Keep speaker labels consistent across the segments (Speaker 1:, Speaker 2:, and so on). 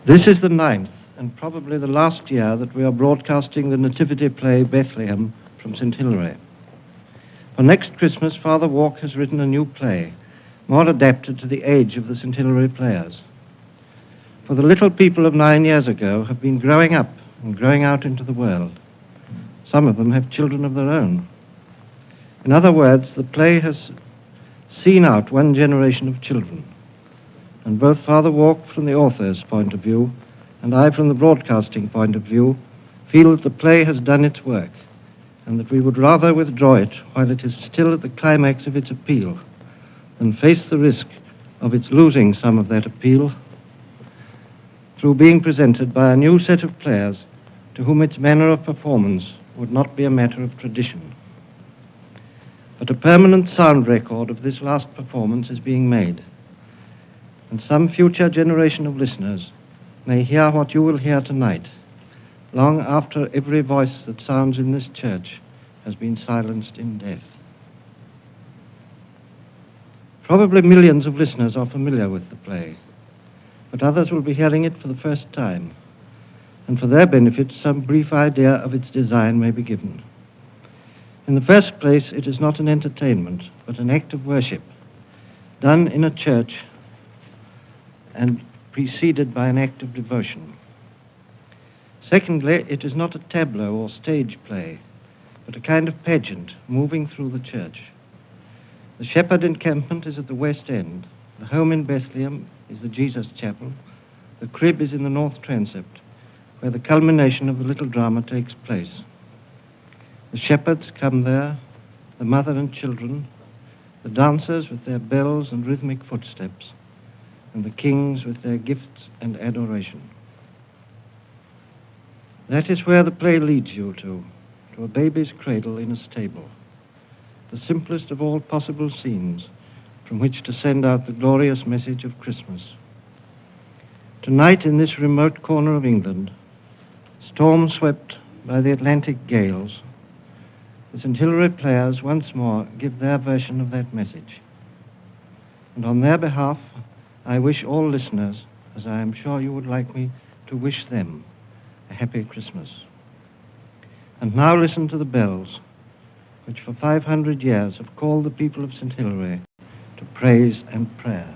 Speaker 1: This is the 9th and probably the last year that we are broadcasting the Nativity play Bethlehem from St Hilary. For next Christmas, Father Walke has written a new play, more adapted to the age of the St Hilary players. For the little people of 9 years ago have been growing up and growing out into the world. Some of them have children of their own. In other words, the play has seen out one generation of children. And both Father Walke from the author's point of view and I from the broadcasting point of view feel that the play has done its work and that we would rather withdraw it while it is still at the climax of its appeal than face the risk of its losing some of that appeal through being presented by a new set of players to whom its manner of performance would not be a matter of tradition. But a permanent sound record of this last performance is being made, and some future generation of listeners may hear what you will hear tonight, long after every voice that sounds in this church has been silenced in death. Probably millions of listeners are familiar with the play, but others will be hearing it for the first time, and for their benefit some brief idea of its design may be given. In the first place, it is not an entertainment, but an act of worship, done in a church and preceded by an act of devotion. Secondly, it is not a tableau or stage play, but a kind of pageant moving through the church. The shepherd encampment is at the west end, the home in Bethlehem is the Jesus chapel, the crib is in the north transept, where the culmination of the little drama takes place. The shepherds come there, the mother and children, the dancers with their bells and rhythmic footsteps, and the kings with their gifts and adoration. That is where the play leads you to a baby's cradle in a stable, the simplest of all possible scenes from which to send out the glorious message of Christmas. Tonight, in this remote corner of England, storm-swept by the Atlantic gales, the St Hilary players once more give their version of that message. And on their behalf, I wish all listeners, as I am sure you would like me to wish them, a happy Christmas. And now listen to the bells, which for 500 years have called the people of St Hilary to praise and prayer.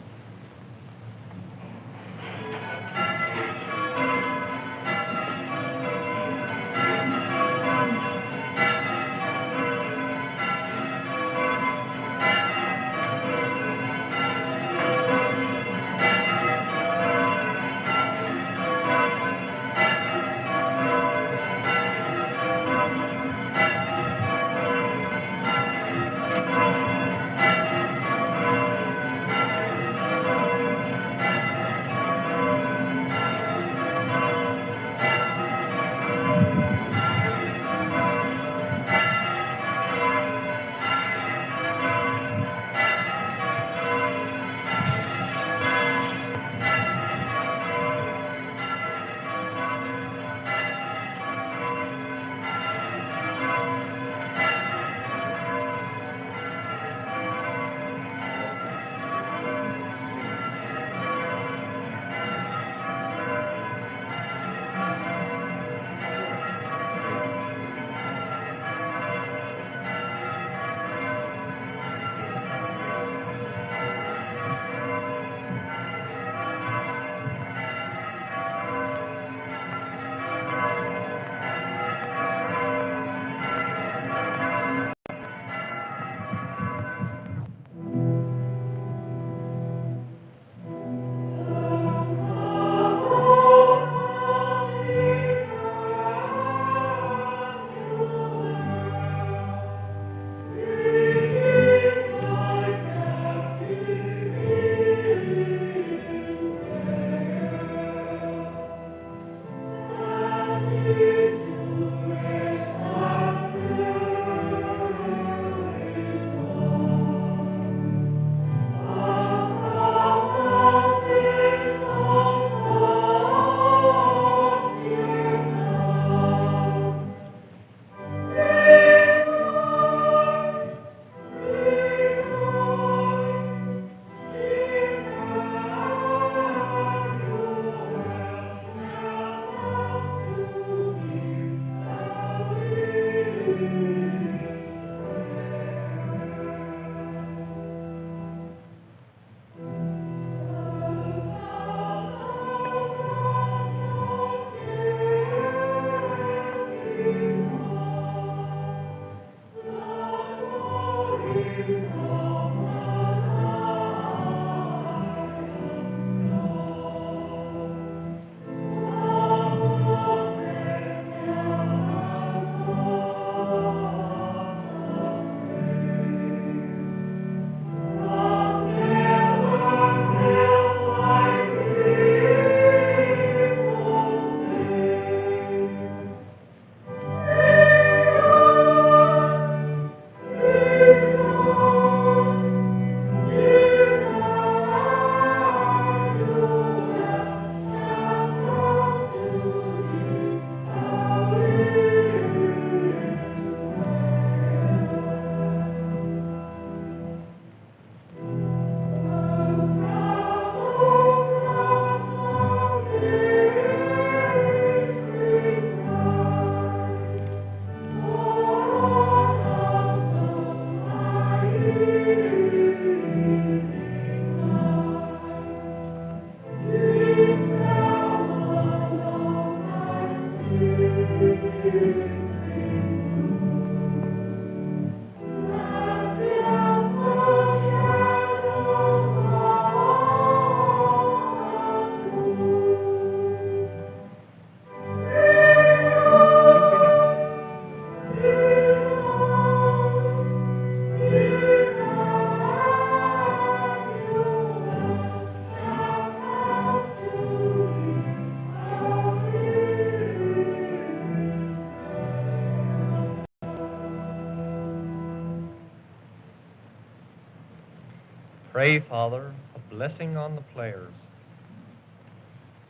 Speaker 2: pray, Father, a blessing on the players.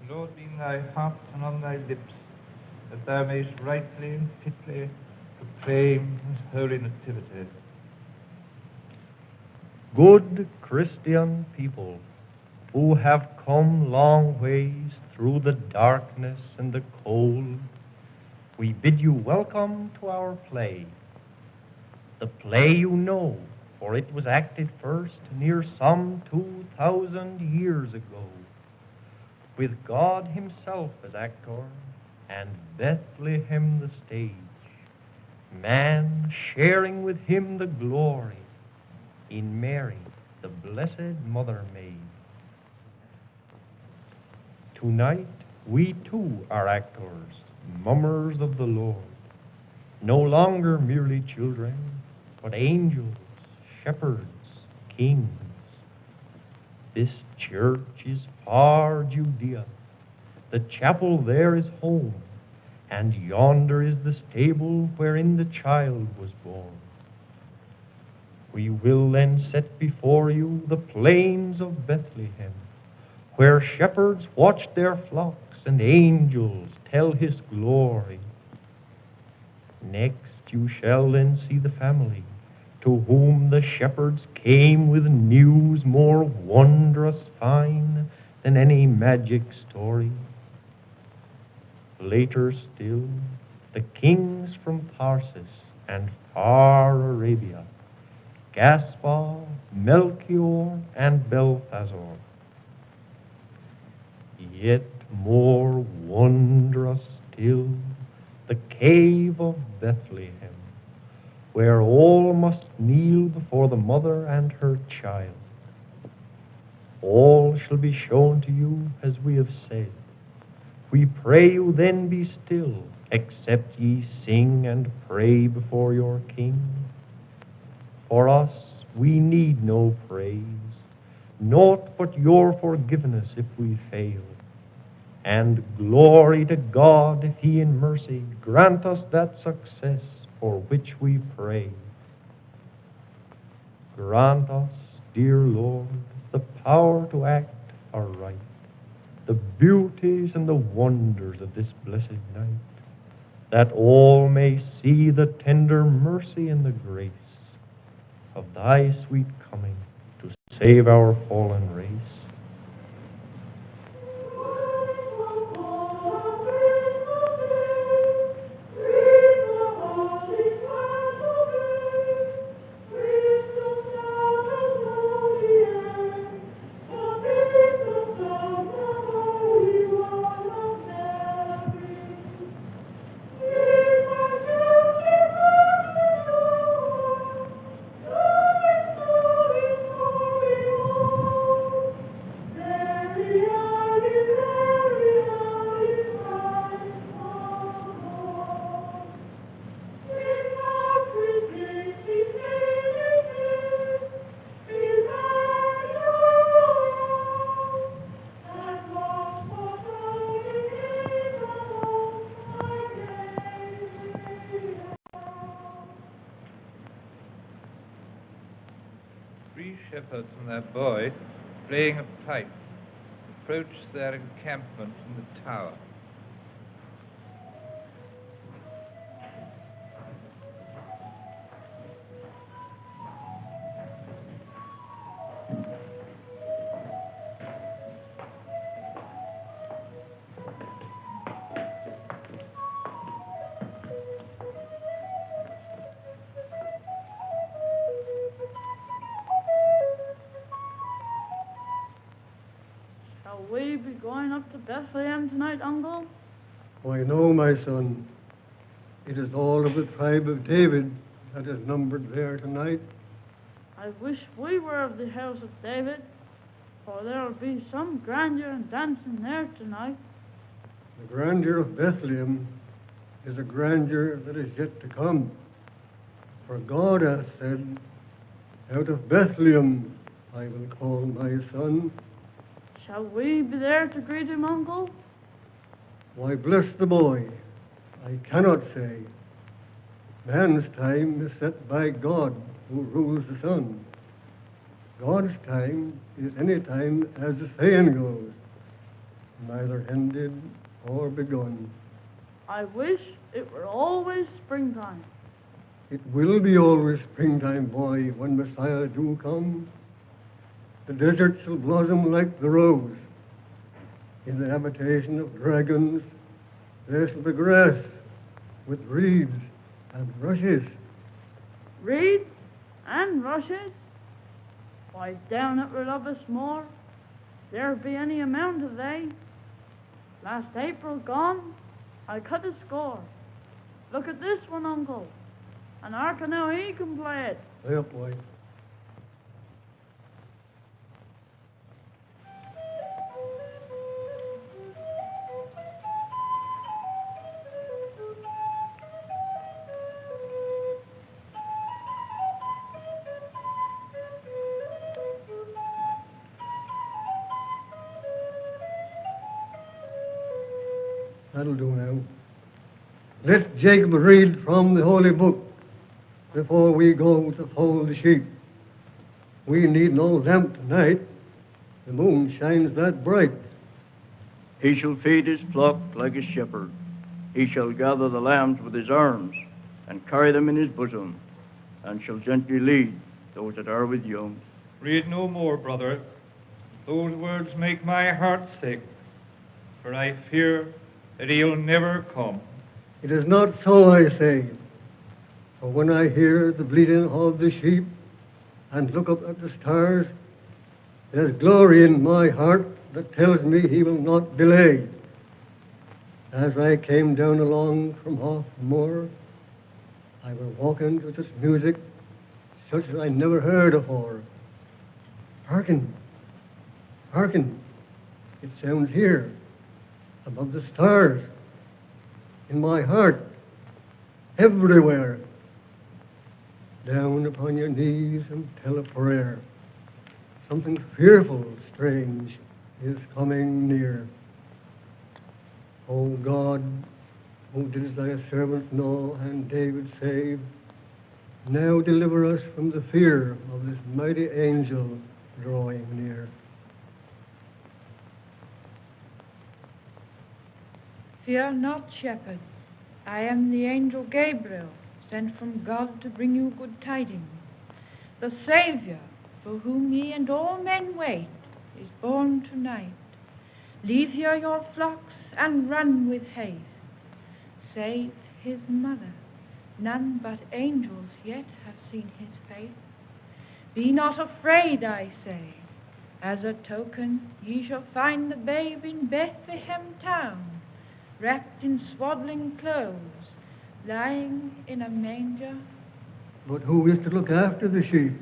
Speaker 3: Lord, be in thy heart and on thy lips, that thou mayest rightly and fitly proclaim his holy nativity.
Speaker 2: Good Christian people, who have come long ways through the darkness and the cold, we bid you welcome to our play. The play you know, for it was acted first near some 2,000 years ago, with God himself as actor and Bethlehem the stage, man sharing with him the glory in Mary, the blessed Mother Maid. Tonight, we too are actors, mummers of the Lord, no longer merely children, but angels, shepherds, kings. This church is far Judea, the chapel there is home, and yonder is the stable wherein the child was born. We will then set before you the plains of Bethlehem, where shepherds watch their flocks and angels tell his glory. Next you shall then see the family, to whom the shepherds came with news more wondrous fine than any magic story. Later still, the kings from Tarsus and far Arabia, Gaspar, Melchior, and Belthazzar. Yet more wondrous still, the cave of Bethlehem, where all must kneel before the mother and her child. All shall be shown to you as we have said. We pray you then be still, except ye sing and pray before your King. For us we need no praise, naught but your forgiveness if we fail. And glory to God if he in mercy grant us that success for which we pray. Grant us, dear Lord, the power to act aright, the beauties and the wonders of this blessed night, that all may see the tender mercy and the grace of thy sweet coming to save our fallen race.
Speaker 3: Shepherds and their boy, playing a pipe, approached their encampment from the tower.
Speaker 4: Shall we be going up to Bethlehem tonight, Uncle?
Speaker 5: Why, no, my son. It is all of the tribe of David that is numbered there tonight.
Speaker 4: I wish we were of the house of David, for there'll be some grandeur and dancing there tonight.
Speaker 5: The grandeur of Bethlehem is a grandeur that is yet to come. For God hath said, out of Bethlehem I will call my son.
Speaker 4: Shall we be there to greet him, Uncle?
Speaker 5: Why, bless the boy, I cannot say. Man's time is set by God, who rules the sun. God's time is any time, as the saying goes, neither ended or begun.
Speaker 4: I wish it were always springtime.
Speaker 5: It will be always springtime, boy, when Messiah do come. The desert shall blossom like the rose. In the habitation of dragons, there shall be grass with reeds and rushes.
Speaker 4: Reeds and rushes? Why, down at Relovesmore, there be any amount of they. Last April gone, I cut a score. Look at this one, Uncle. And Carnell, he can play it.
Speaker 5: Play up, boy. That'll do now. Let Jacob read from the Holy Book before we go to fold the sheep. We need no lamp tonight. The moon shines that bright.
Speaker 6: He shall feed his flock like a shepherd. He shall gather the lambs with his arms, and carry them in his bosom, and shall gently lead those that are with young.
Speaker 3: Read no more, brother. Those words make my heart sick, for I fear that he'll never come.
Speaker 5: It is not so, I say. For when I hear the bleating of the sheep and look up at the stars, there's glory in my heart that tells me he will not delay. As I came down along from off the moor, I will walk into this music such as I never heard afore. Hearken, hearken, it sounds here, above the stars, in my heart, everywhere. Down upon your knees and tell a prayer. Something fearful, strange, is coming near. O God, who didst thy servants know and David save, now deliver us from the fear of this mighty angel drawing near.
Speaker 7: Fear not, shepherds. I am the angel Gabriel, sent from God to bring you good tidings. The Saviour, for whom ye and all men wait, is born tonight. Leave here your flocks and run with haste. Save his mother. None but angels yet have seen his face. Be not afraid, I say. As a token, ye shall find the babe in Bethlehem town, wrapped in swaddling clothes, lying in a manger.
Speaker 5: But who is to look after the sheep?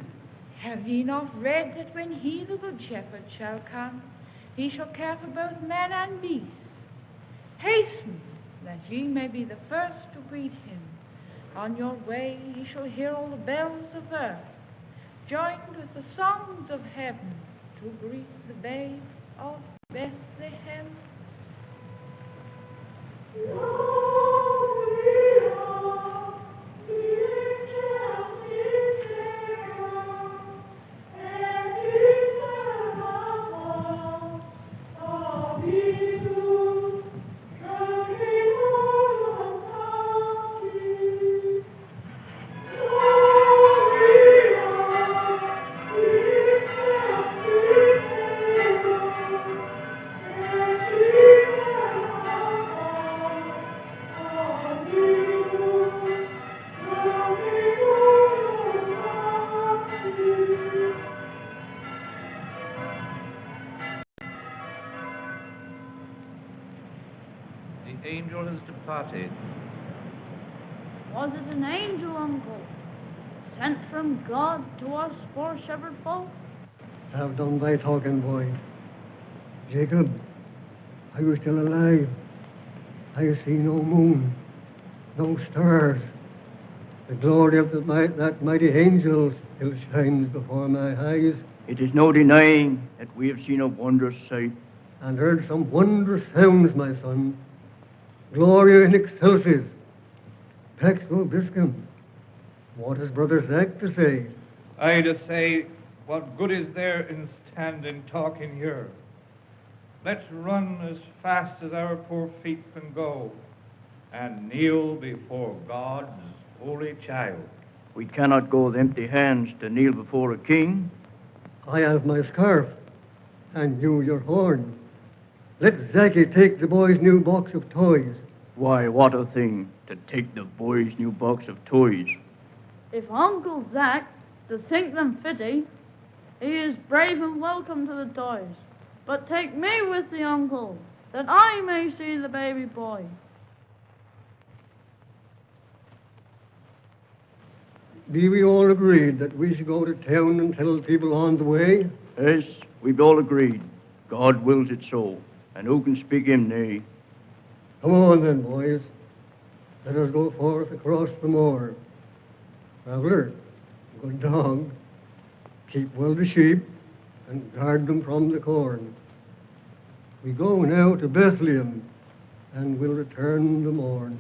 Speaker 7: Have ye not read that when he, the good shepherd, shall come, he shall care for both man and beast? Hasten, that ye may be the first to greet him. On your way ye shall hear all the bells of earth, joined with the songs of heaven, to greet the babe of Bethlehem.
Speaker 3: The angel has departed.
Speaker 4: Was it an angel, Uncle, sent from God to us poor shepherd folk?
Speaker 5: Have done thy talking, boy. Jacob, are you still alive? I see no moon, no stars. The glory of that mighty angel still shines before my eyes.
Speaker 6: It is no denying that we have seen a wondrous sight.
Speaker 5: And heard some wondrous sounds, my son. Gloria in excelsis. Pax vobiscum. What has Brother Zach to say?
Speaker 3: I to say what good is there in standing talking here? Let's run as fast as our poor feet can go and kneel before God's holy child.
Speaker 6: We cannot go with empty hands to kneel before a king.
Speaker 5: I have my scarf, and you your horn. Let Zachy take the boy's new box of toys.
Speaker 6: Why, what a thing to take the boy's new box of toys.
Speaker 4: If Uncle Zack to think them fitty, he is brave and welcome to the toys. But take me with the uncle, that I may see the baby boy.
Speaker 5: Be we all agreed that we should go to town and tell people on the way?
Speaker 6: Yes, we've all agreed. God wills it so, and who can speak him nay?
Speaker 5: Come on then, boys. Let us go forth across the moor. Traveller, good dog, keep well the sheep and guard them from the corn. We go now to Bethlehem, and will return the morn.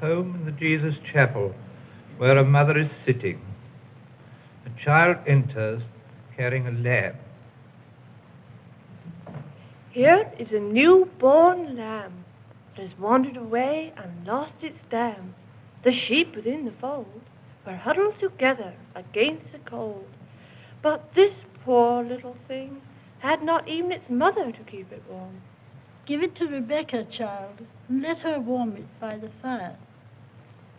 Speaker 3: Home in the Jesus Chapel, where a mother is sitting. A child enters carrying a lamb.
Speaker 8: Here is a newborn lamb that has wandered away and lost its dam. The sheep within the fold were huddled together against the cold. But this poor little thing had not even its mother to keep it warm.
Speaker 9: Give it to Rebecca, child, and let her warm it by the fire.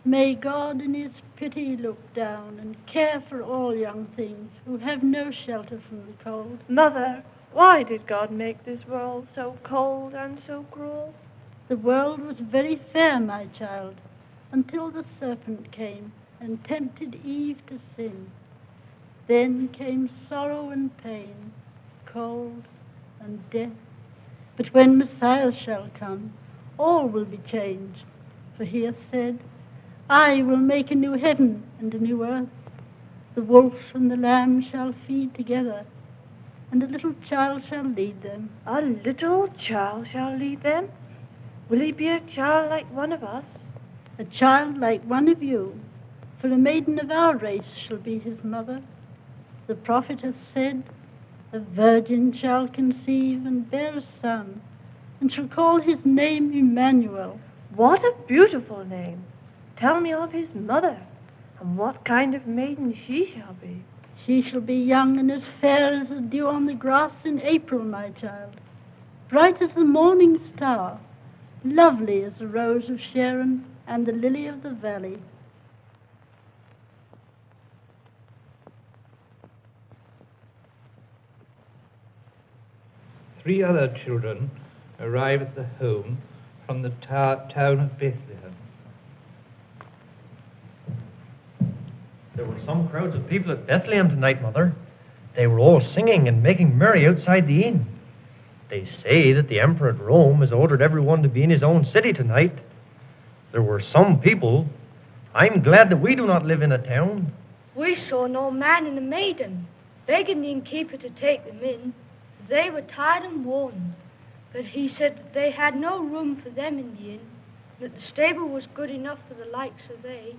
Speaker 9: May God in his pity look down and care for all young things who have no shelter from the cold.
Speaker 8: Mother, why did God make this world so cold and so cruel?
Speaker 9: The world was very fair, my child, until the serpent came and tempted Eve to sin. Then came sorrow and pain, cold and death. But when Messiah shall come, all will be changed. For he hath said, I will make a new heaven and a new earth. The wolf and the lamb shall feed together, and a little child shall lead them.
Speaker 8: A little child shall lead them? Will he be a child like one of us?
Speaker 9: A child like one of you. For for a maiden of our race shall be his mother. The prophet hath said, a virgin shall conceive and bear a son, and shall call his name Emmanuel.
Speaker 8: What a beautiful name! Tell me of his mother, and what kind of maiden she shall be.
Speaker 9: She shall be young and as fair as the dew on the grass in April, my child, bright as the morning star, lovely as the rose of Sharon and the lily of the valley.
Speaker 3: Three other children arrive at the home from the town of Bethlehem.
Speaker 2: There were some crowds of people at Bethlehem tonight, Mother. They were all singing and making merry outside the inn. They say that the Emperor at Rome has ordered everyone to be in his own city tonight. There were some people. I'm glad that we do not live in a town.
Speaker 10: We saw an old man and a maiden begging the innkeeper to take them in. They were tired and worn, but he said that they had no room for them in the inn, that the stable was good enough for the likes of they.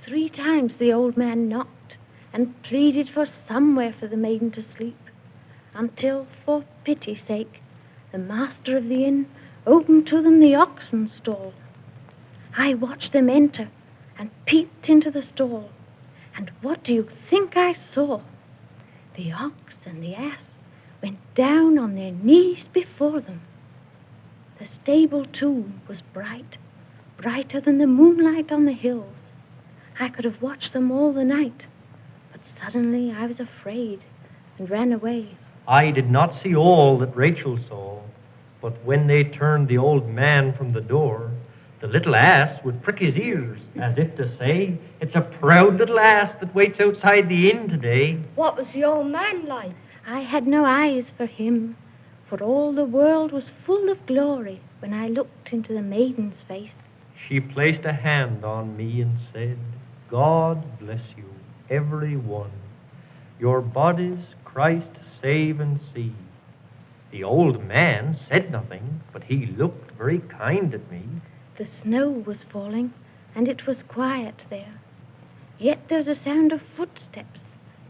Speaker 11: 3 times the old man knocked and pleaded for somewhere for the maiden to sleep, until, for pity's sake, the master of the inn opened to them the oxen stall. I watched them enter and peeped into the stall, and what do you think I saw? The ox and the ass went down on their knees before them. The stable, too, was bright, brighter than the moonlight on the hills. I could have watched them all the night, but suddenly I was afraid and ran away.
Speaker 2: I did not see all that Rachel saw, but when they turned the old man from the door, the little ass would prick his ears, as if to say, it's a proud little ass that waits outside the inn today.
Speaker 10: What was the old man like?
Speaker 11: I had no eyes for him, for all the world was full of glory when I looked into the maiden's face.
Speaker 2: She placed a hand on me and said, God bless you, every one. Your bodies Christ save and see. The old man said nothing, but he looked very kind at me.
Speaker 11: The snow was falling, and it was quiet there. Yet there was a sound of footsteps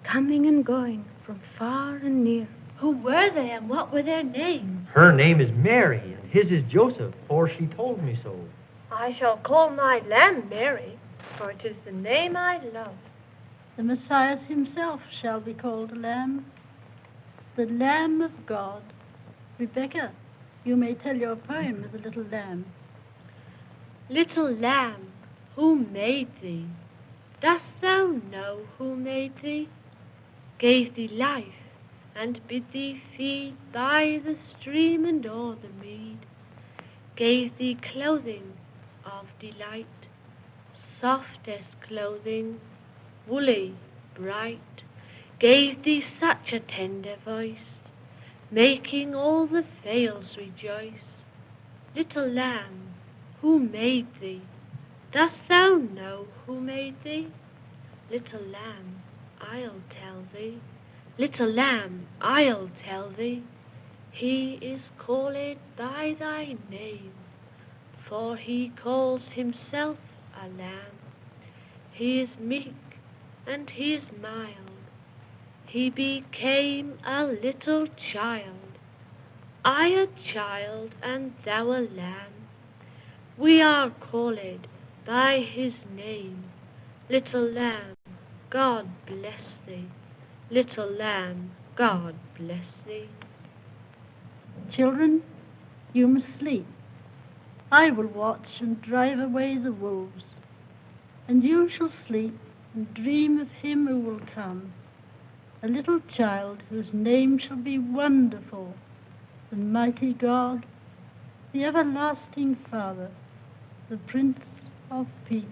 Speaker 11: coming and going from far and near.
Speaker 8: Who were they, and what were their names?
Speaker 2: Her name is Mary, and his is Joseph, for she told me so.
Speaker 8: I shall call my lamb Mary, for it is the name I love.
Speaker 9: The Messiah himself shall be called a lamb, the Lamb of God. Rebecca, you may tell your poem of the little lamb.
Speaker 8: Little lamb, who made thee? Dost thou know who made thee? Gave thee life, and bid thee feed by the stream and o'er the mead. Gave thee clothing of delight, softest clothing, woolly, bright. Gave thee such a tender voice, making all the vales rejoice. Little lamb, who made thee? Dost thou know who made thee? Little lamb, I'll tell thee. Little lamb, I'll tell thee. He is called by thy name, for he calls himself a lamb. He is meek and he is mild. He became a little child, I a child and thou a lamb. We are called by his name. Little lamb, God bless thee. Little lamb, God bless thee.
Speaker 9: Children, you must sleep. I will watch and drive away the wolves, and you shall sleep and dream of him who will come, a little child whose name shall be Wonderful, the Mighty God, the Everlasting Father, the Prince of Peace.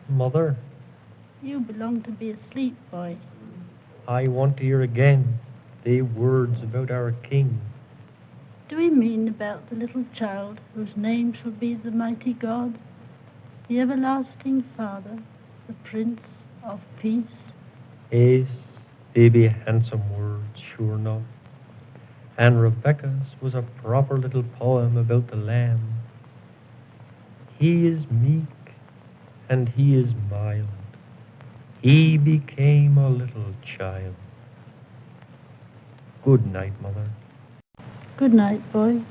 Speaker 2: Mother,
Speaker 9: You belong to be asleep, boy.
Speaker 2: I want to hear again the words about our King.
Speaker 9: Do we mean about the little child whose name shall be the Mighty God, the Everlasting Father, the Prince of Peace?
Speaker 2: Yes, they be handsome words, sure enough. And Rebecca's was a proper little poem about the lamb. He is meek and he is mild. He became a little child. Good night, Mother.
Speaker 9: Good night, boy.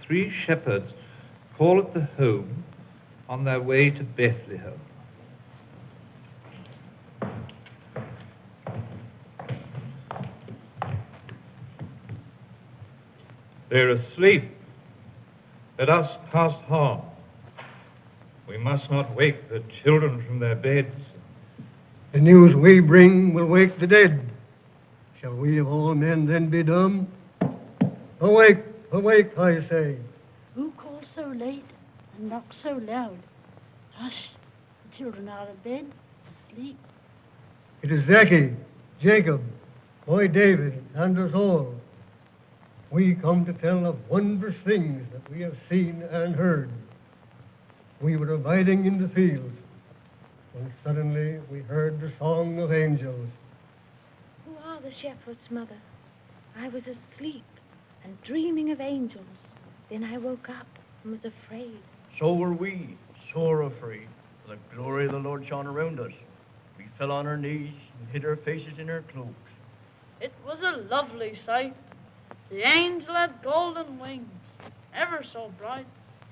Speaker 3: Three shepherds call at the home on their way to Bethlehem. They're asleep. Let us pass on. We must not wake the children from their beds.
Speaker 5: The news we bring will wake the dead. Shall we of all men then be dumb? Awake, awake, I say.
Speaker 9: Who calls so late and knocks so loud? Hush, the children are in bed, asleep.
Speaker 5: It is Zacchaeus, Jacob, boy David, and us all. We come to tell of wondrous things that we have seen and heard. We were abiding in the fields when suddenly we heard the song of angels.
Speaker 11: Who are the shepherds, Mother? I was asleep and dreaming of angels. Then I woke up and was afraid.
Speaker 6: So were we, sore afraid. The glory of the Lord shone around us. We fell on our knees and hid our faces in our cloaks.
Speaker 4: It was a lovely sight. The angel had golden wings, ever so bright.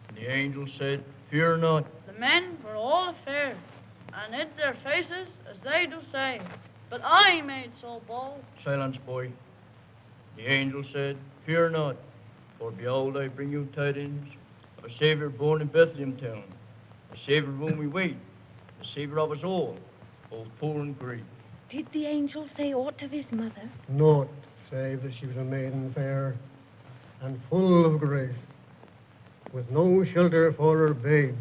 Speaker 6: And the angel said, "Fear not."
Speaker 4: The men were all affair, and hid their faces as they do say. But I made so bold.
Speaker 6: Silence, boy. The angel said, "Fear not, for behold, I bring you tidings of a Savior born in Bethlehem town, a Savior whom we wait, the Savior of us all, both poor and great."
Speaker 11: Did the angel say aught of his mother?
Speaker 5: Naught, save that she was a maiden fair and full of grace, with no shelter for her babe,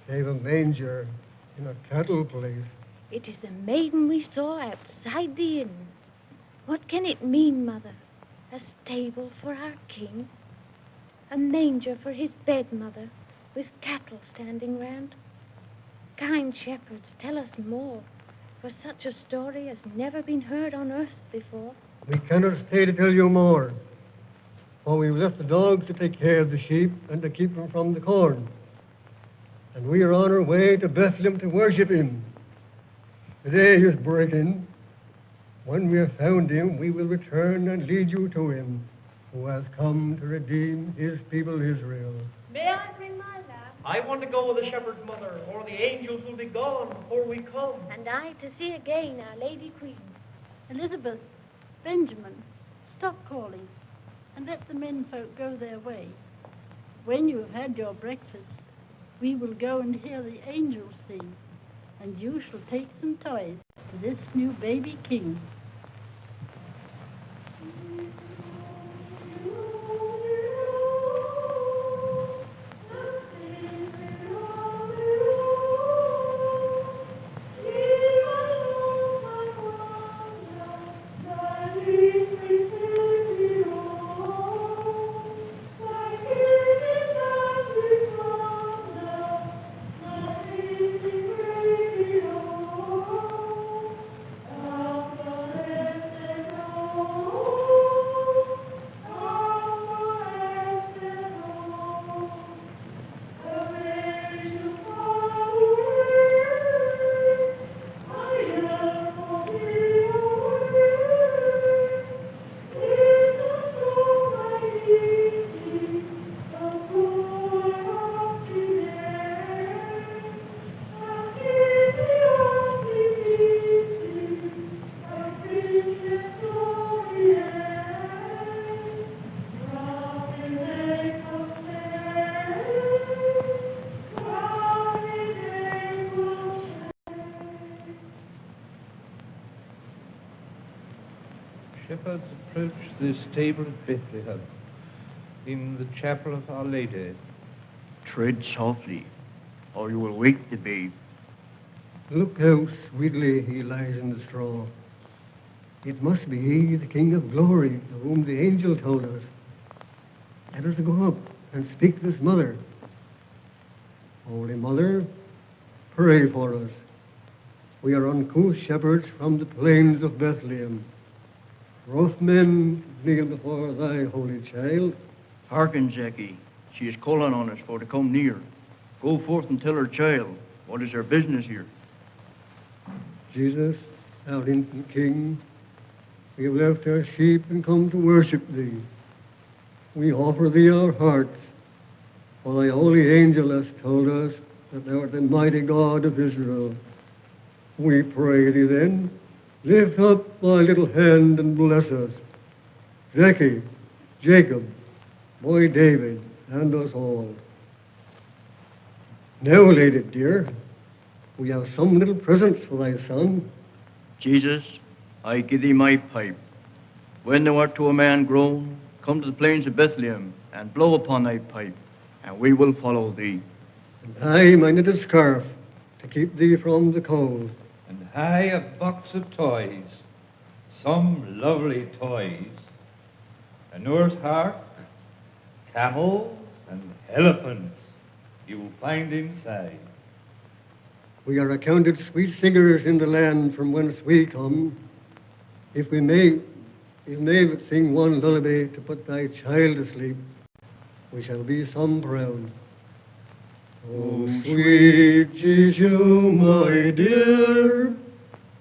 Speaker 5: save a manger in a cattle place.
Speaker 11: It is the maiden we saw outside the inn. What can it mean, Mother? A stable for our king? A manger for his bed, Mother, with cattle standing round? Kind shepherds, tell us more, for such a story has never been heard on earth before.
Speaker 5: We cannot stay to tell you more, for we've left the dogs to take care of the sheep and to keep them from the corn. And we are on our way to Bethlehem to worship him. The day is breaking. When we have found him, we will return and lead you to him, who has come to redeem his people Israel.
Speaker 8: May I bring my lamb?
Speaker 2: I want to go with the shepherd's mother, or the angels will be gone before we come.
Speaker 11: And I to see again our Lady Queen.
Speaker 9: Elizabeth, Benjamin, stop calling and let the menfolk go their way. When you have had your breakfast, we will go and hear the angels sing, and you shall take some toys for this new baby king.
Speaker 3: shepherds approach the stable at Bethlehem, in the chapel of Our Lady.
Speaker 6: Tread softly, or you will wake the babe.
Speaker 5: Look how sweetly he lies in the straw. It must be he, the King of glory, of whom the angel told us. Let us go up and speak to his mother. Holy Mother, pray for us. We are uncouth shepherds from the plains of Bethlehem. Rough men kneel before thy holy child.
Speaker 6: Hearken, Zacchaeus. She is calling on us for to come near. Go forth and tell her child what is her business here.
Speaker 5: Jesus, our infant King, we have left our sheep and come to worship thee. We offer thee our hearts, for thy holy angel has told us that thou art the mighty God of Israel. We pray thee then, lift up thy little hand and bless us. Zacchaeus, Jacob, boy David, and us all. Now, lady dear, we have some little presents for thy son.
Speaker 6: Jesus, I give thee my pipe. When thou art to a man grown, come to the plains of Bethlehem and blow upon thy pipe, and we will follow thee.
Speaker 5: And I my knitted scarf to keep thee from the cold.
Speaker 3: And I a box of toys, some lovely toys. A Noah's Ark, camels, and elephants you will find inside.
Speaker 5: We are accounted sweet singers in the land from whence we come. If we may but sing one lullaby to put thy child asleep, we shall be some proud. Oh, sweet Jesus, my dear,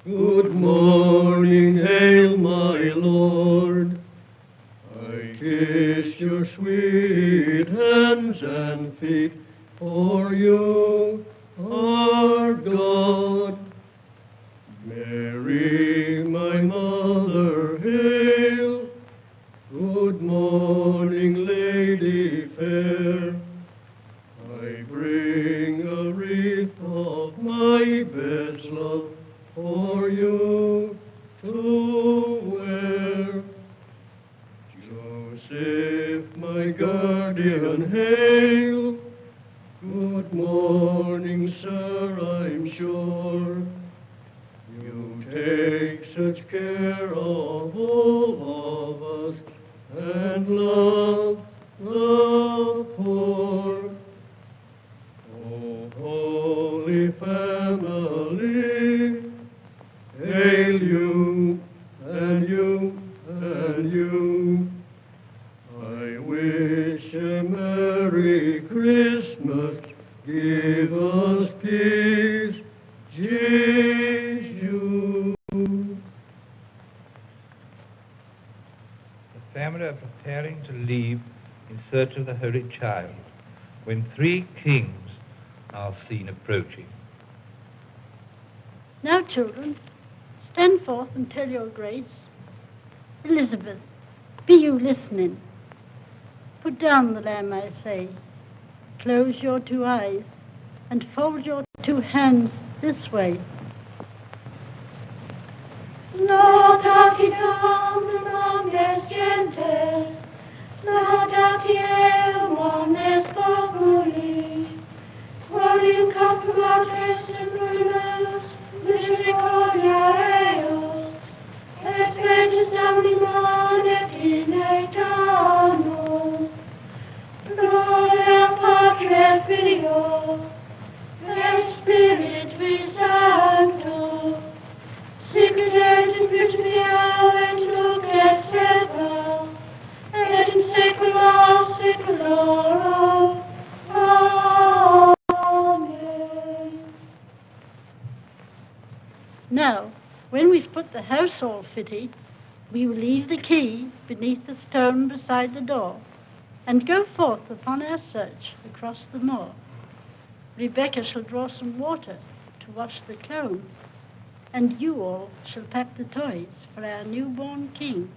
Speaker 5: good morning, hail, my Lord. I kiss your sweet hands and feet, for you are God. Mary, my mother, hail. Good morning, Lady fair. I bring a wreath of my best love for you to wear. Joseph, my guardian, hail. Good morning, sir, I'm sure. You take such care of all of us and love the poor. Oh, holy family, hail you and you and you. I wish a Merry Christmas, give us peace, Jesus.
Speaker 3: The family are preparing to leave in search of the Holy Child when three kings are seen approaching.
Speaker 9: Now, children, stand forth and tell your grace. Elizabeth, be you listening? Put down the lamb, I say. Close your two eyes and fold your two hands this way.
Speaker 12: Not out he comes among his gentes, not out he among his populi. Will you come from out his imprimus, misericordia eius, et vetus damnimon et in aeternum. Gloria Patri Filio, et Spiritui Sancto, sicut et in principio et nunc et semper, et in saecula saeculorum. Amen.
Speaker 9: Now, when we've put the house all fitty, we will leave the key beneath the stone beside the door and go forth upon our search across the moor. Rebecca shall draw some water to wash the clothes, and you all shall pack the toys for our newborn king.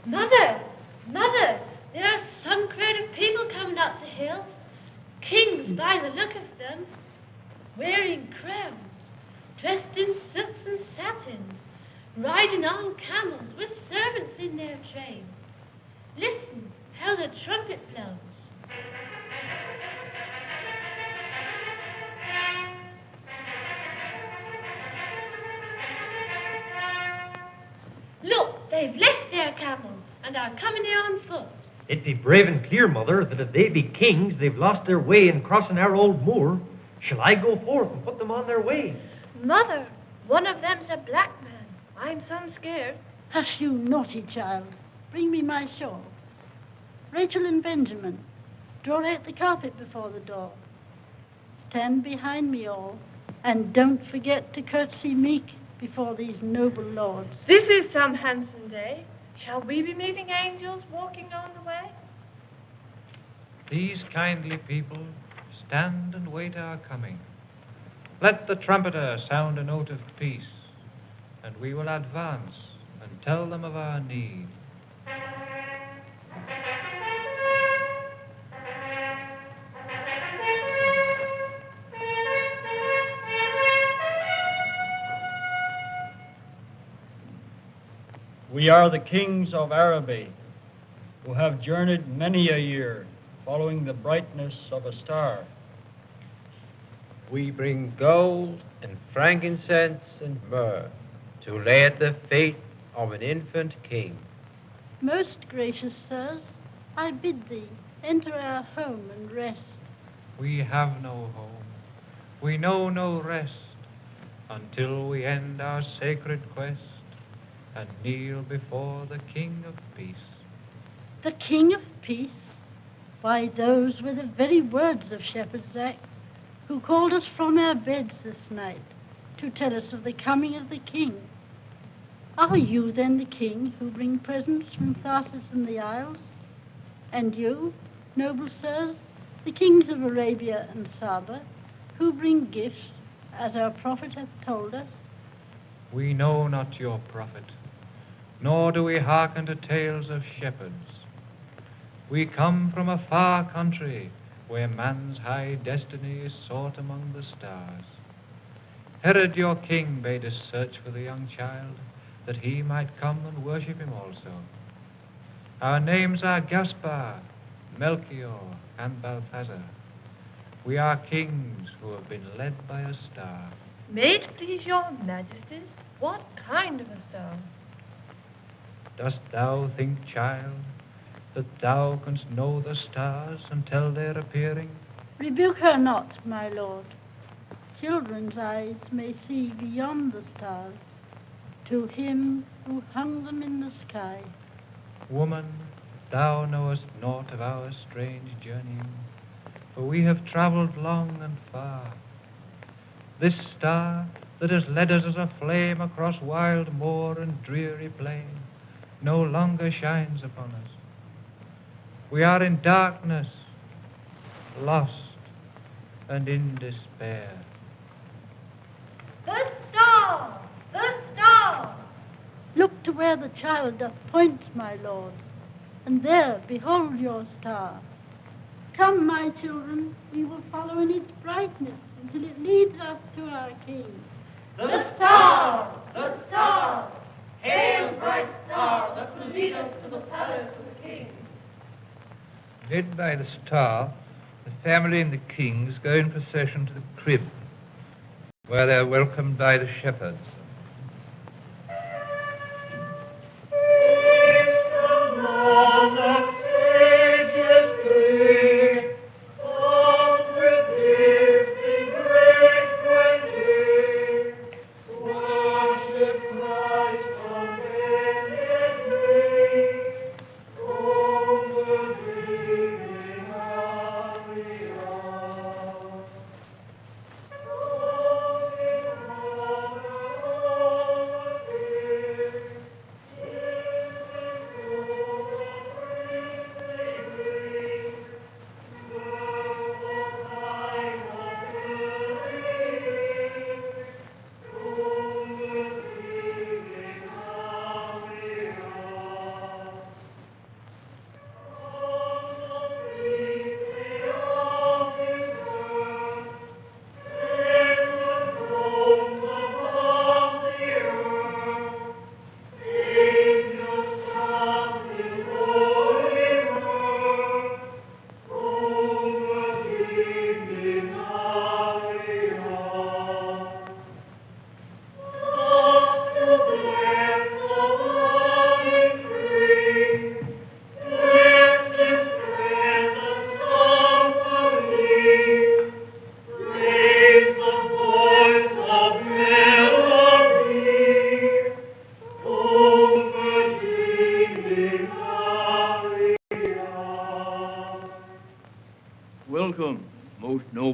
Speaker 8: Mother, Mother, there are some crowd of people coming up the hill. Kings by the look of them, wearing crowns, dressed in silks and satins, riding on camels with servants in their train. Listen how the trumpet blows. Look, they've left their camels and are coming here on foot.
Speaker 2: It be brave and clear, Mother, that if they be kings, they've lost their way in crossing our old moor. Shall I go forth and put them on their way?
Speaker 8: Mother, one of them's a black man. I'm some scared.
Speaker 9: Hush, you naughty child. Bring me my shawl. Rachel and Benjamin, draw out the carpet before the door. Stand behind me all, and don't forget to curtsy meek before these noble lords.
Speaker 8: This is some handsome day. Shall we be meeting angels walking on the way?
Speaker 3: These kindly people stand and wait our coming. Let the trumpeter sound a note of peace, and we will advance and tell them of our need.
Speaker 13: We are the kings of Araby, who have journeyed many a year, following the brightness of a star.
Speaker 14: We bring gold and frankincense and myrrh to lay at the feet of an infant king.
Speaker 9: Most gracious sirs, I bid thee enter our home and rest.
Speaker 3: We have no home, we know no rest, until we end our sacred quest and kneel before the King of Peace.
Speaker 9: The King of Peace? Why, those were the very words of Shepherd Zach, who called us from our beds this night to tell us of the coming of the King. Are you then the King who bring presents from Tharsis and the Isles? And you, noble sirs, the kings of Arabia and Saba, who bring gifts, as our prophet hath told us?
Speaker 3: We know not your prophet, nor do we hearken to tales of shepherds. We come from a far country where man's high destiny is sought among the stars. Herod your king bade us search for the young child, that he might come and worship him also. Our names are Gaspar, Melchior, and Balthazar. We are kings who have been led by a star.
Speaker 8: May it please your majesties, what kind of a star?
Speaker 3: Dost thou think, child, that thou canst know the stars and tell their appearing?
Speaker 9: Rebuke her not, my lord. Children's eyes may see beyond the stars, to him who hung them in the sky.
Speaker 3: Woman, thou knowest naught of our strange journeying, for we have traveled long and far. This star that has led us as a flame across wild moor and dreary plain no longer shines upon us. We are in darkness, lost, and in despair.
Speaker 8: The star! The star!
Speaker 9: Look to where the child doth point, my lord, and there behold your star. Come, my children, we will follow in its brightness until it leads us to our King.
Speaker 12: The star! The star! Hail, bright star, that will lead us to the palace of the King.
Speaker 15: Led by the star, the family and the kings go in procession to the crib, where they are welcomed by the shepherds.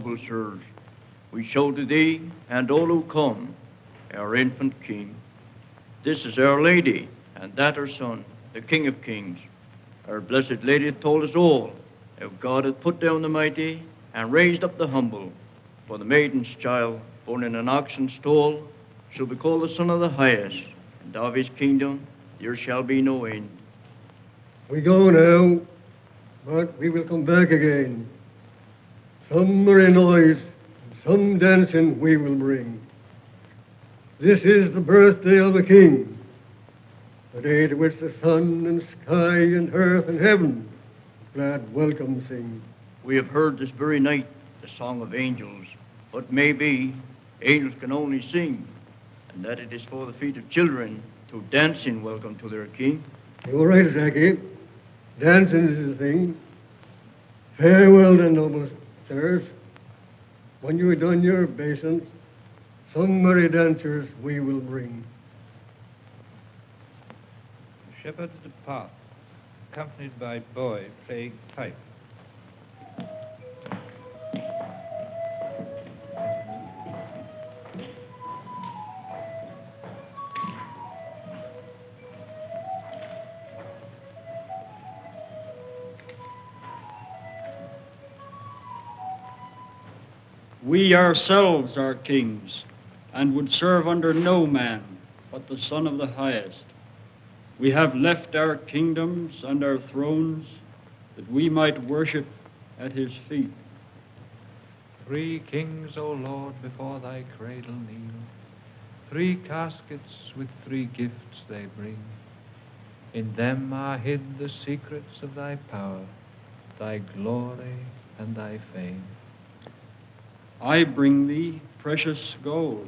Speaker 6: noble sirs, we show to thee and all who come our infant King. This is Our Lady, and that her Son, the King of Kings. Our Blessed Lady hath told us all how God hath put down the mighty and raised up the humble. For the maiden's child, born in an oxen's stall, shall be called the Son of the Highest, and of his kingdom there shall be no end.
Speaker 5: We go now, but we will come back again. Some merry noise, and some dancing we will bring. This is the birthday of a king, the day to which the sun and sky and earth and heaven glad welcome sing.
Speaker 6: We have heard this very night the song of angels, but maybe angels can only sing, and that it is for the feet of children to dance in welcome to their king.
Speaker 5: You're right, Zachy. Dancing is the thing. Farewell then, noble sirs. When you have done your obeisance, some merry dancers we will bring.
Speaker 15: The shepherds depart, accompanied by boy playing pipe.
Speaker 13: We ourselves are kings, and would serve under no man but the Son of the Highest. We have left our kingdoms and our thrones that we might worship at his feet.
Speaker 16: 3 kings, O Lord, before thy cradle kneel. 3 caskets with 3 gifts they bring. In them are hid the secrets of thy power, thy glory and thy fame.
Speaker 13: I bring thee precious gold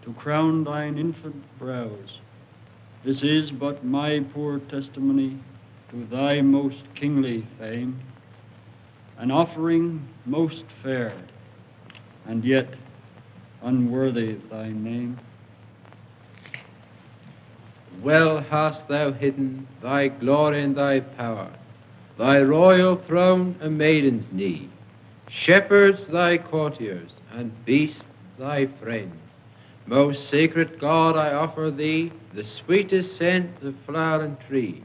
Speaker 13: to crown thine infant brows. This is but my poor testimony to thy most kingly fame, an offering most fair, and yet unworthy thy name.
Speaker 14: Well hast thou hidden thy glory and thy power, thy royal throne a maiden's knee, shepherds thy courtiers, and beasts thy friends. Most sacred God, I offer thee the sweetest scent of flower and tree,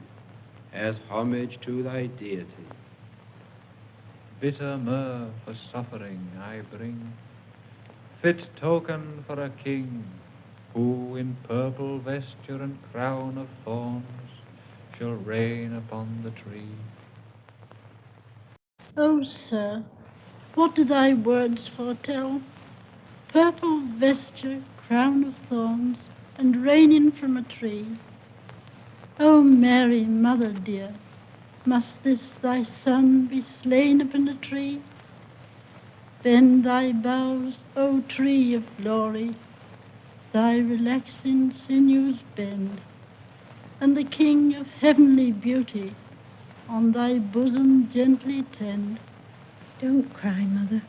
Speaker 14: as homage to thy deity.
Speaker 16: Bitter myrrh for suffering I bring, fit token for a king, who in purple vesture and crown of thorns shall reign upon the tree.
Speaker 9: O sir, what do thy words foretell? Purple vesture, crown of thorns, and reigning from a tree. O Mary, mother dear, must this thy son be slain upon a tree? Bend thy boughs, O tree of glory, thy relaxing sinews bend, and the King of heavenly beauty on thy bosom gently tend.
Speaker 11: Don't cry, Mother.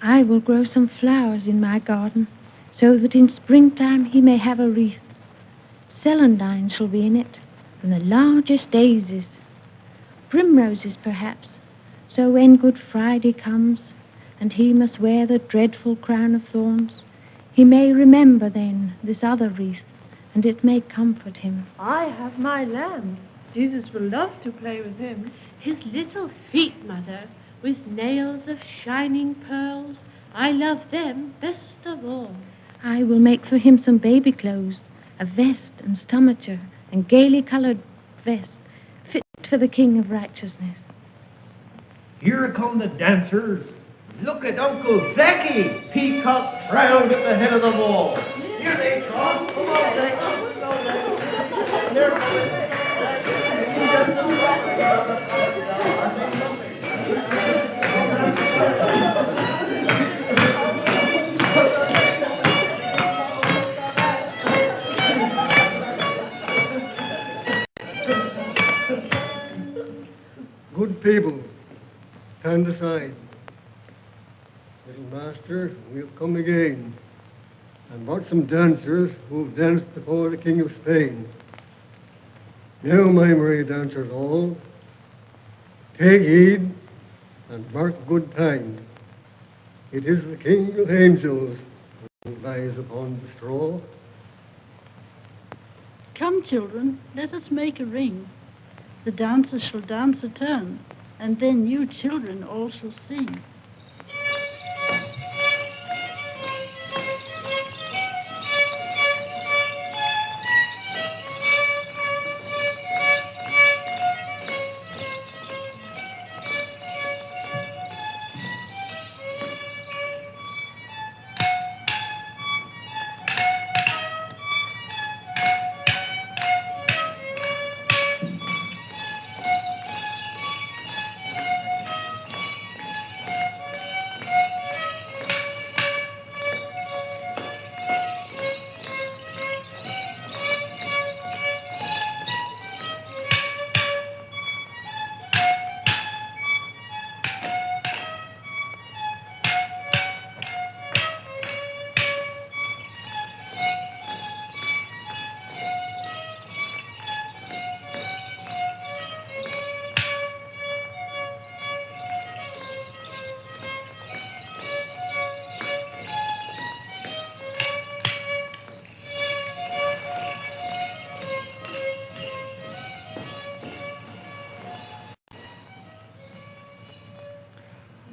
Speaker 11: I will grow some flowers in my garden, so that in springtime he may have a wreath. Celandine shall be in it, and the largest daisies. Primroses, perhaps, so when Good Friday comes, and he must wear the dreadful crown of thorns, he may remember then this other wreath, and it may comfort him.
Speaker 8: I have my lamb. Jesus will love to play with him.
Speaker 17: His little feet, Mother, with nails of shining pearls, I love them best of all.
Speaker 11: I will make for him some baby clothes, a vest and stomacher, and gaily colored vest, fit for the King of Righteousness.
Speaker 2: Here come the dancers. Look at Uncle Zachy, peacock proud at the head of them all. Here they come. Come on, Zachy. Go, Zachy. There
Speaker 5: Good people, stand aside. Little master, we've come again, and brought some dancers who've danced before the King of Spain. Now, my merry dancers all, take heed and mark good time. It is the King of Angels who lies upon the straw.
Speaker 9: Come, children, let us make a ring. The dancers shall dance a turn, and then you children also sing.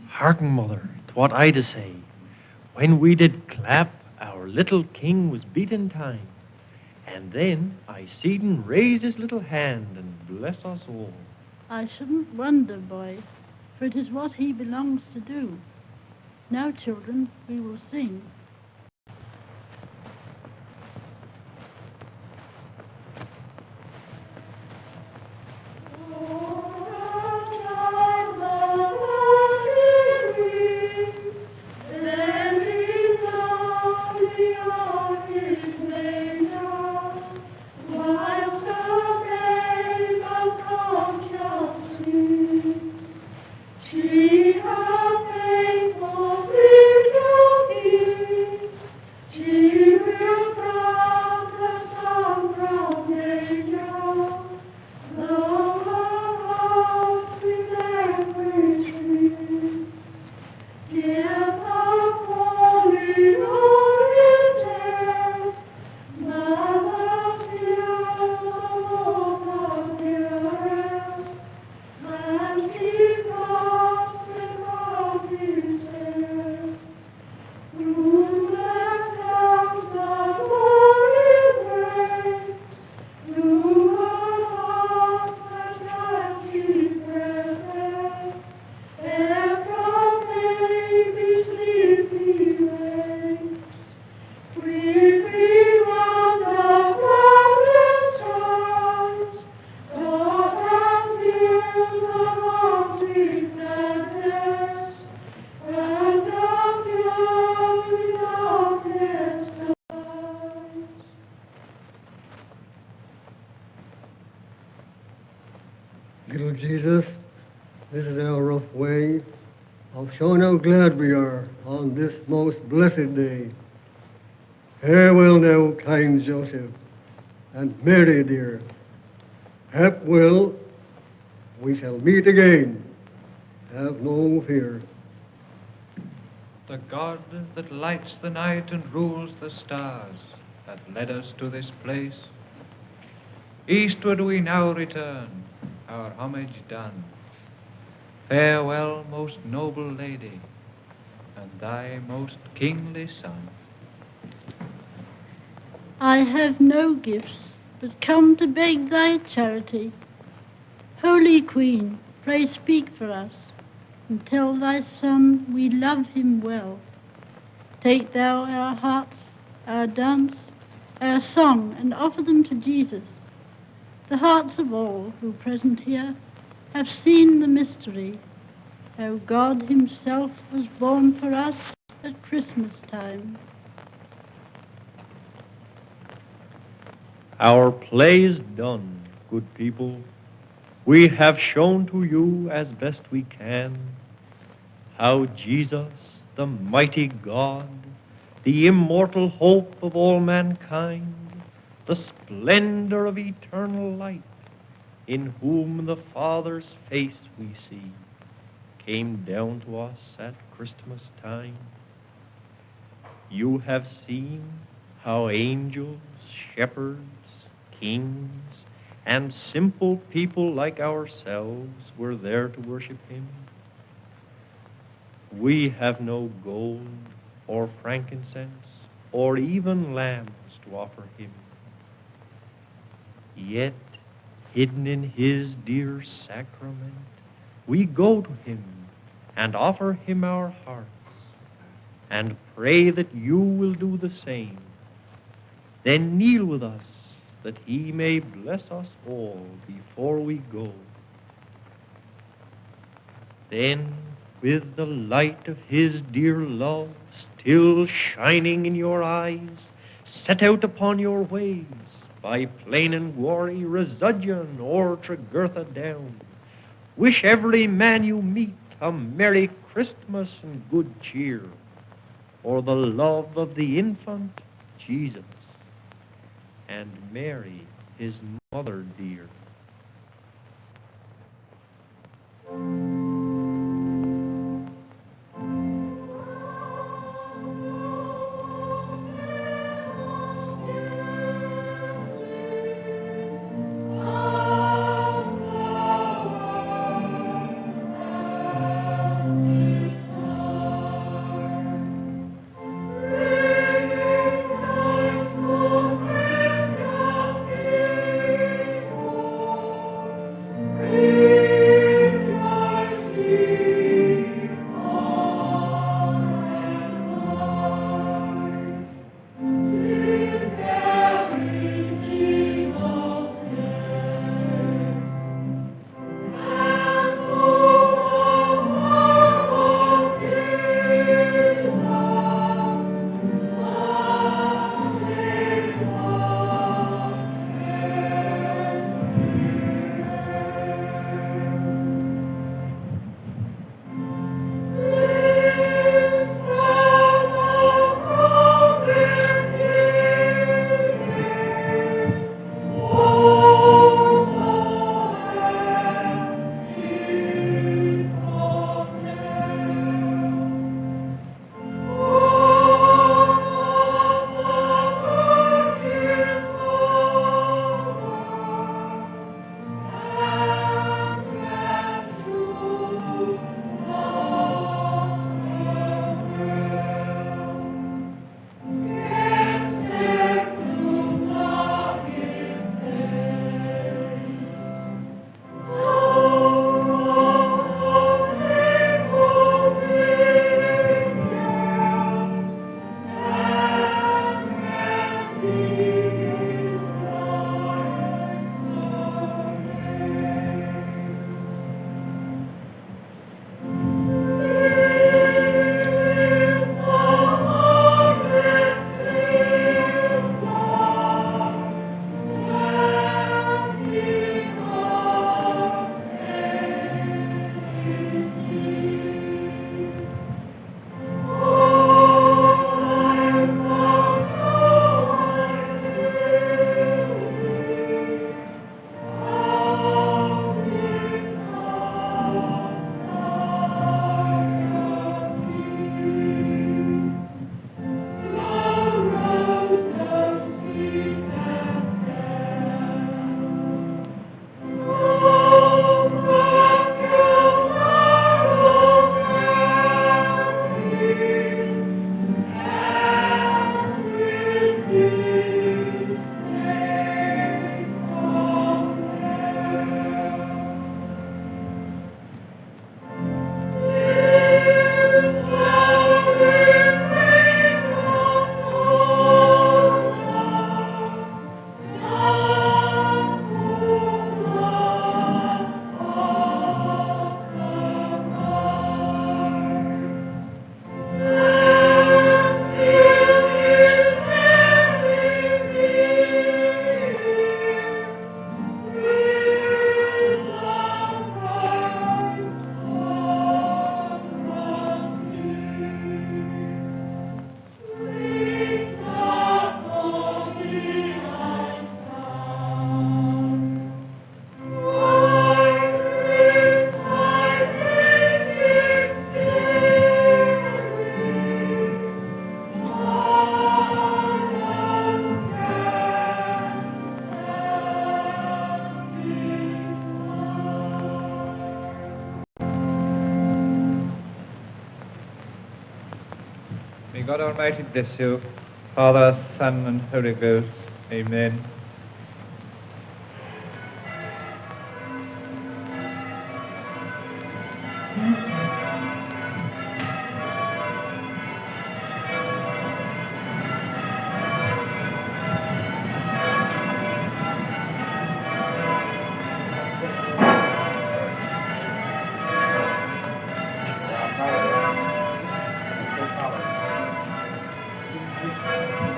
Speaker 2: Hearken, mother, to what I to say. When we did clap, our little king was beating time. And then I seed him raise his little hand and bless us all.
Speaker 9: I shouldn't wonder, boy, for it is what he belongs to do. Now, children, we will sing.
Speaker 5: Little Jesus, this is our rough way of showing how glad we are on this most blessed day. Farewell now, kind Joseph, and Mary, dear. Hap will, we shall meet again. Have no fear.
Speaker 16: The God that lights the night and rules the stars hath led us to this place. Eastward we now return, our homage done. Farewell, most noble lady, and thy most kingly son.
Speaker 9: I have no gifts, but come to beg thy charity. Holy Queen, pray speak for us, and tell thy Son we love him well. Take thou our hearts, our dance, our song, and offer them to Jesus. The hearts of all who present here have seen the mystery, how God himself was born for us at Christmas time.
Speaker 2: Our play is done, good people. We have shown to you as best we can how Jesus, the mighty God, the immortal hope of all mankind, the splendor of eternal light, in whom the Father's face we see, came down to us at Christmas time. You have seen how angels, shepherds, kings, and simple people like ourselves were there to worship him. We have no gold or frankincense or even lambs to offer him. Yet, hidden in his dear sacrament, we go to him and offer him our hearts and pray that you will do the same. Then kneel with us that he may bless us all before we go. Then, with the light of his dear love still shining in your eyes, set out upon your ways, by Plain and Quarry, Resudgeon, or Tregurtha down. Wish every man you meet a Merry Christmas and good cheer, for the love of the infant Jesus, and Mary, his mother dear.
Speaker 3: God Almighty bless you, Father, Son, and Holy Ghost. Amen.
Speaker 12: Thank you.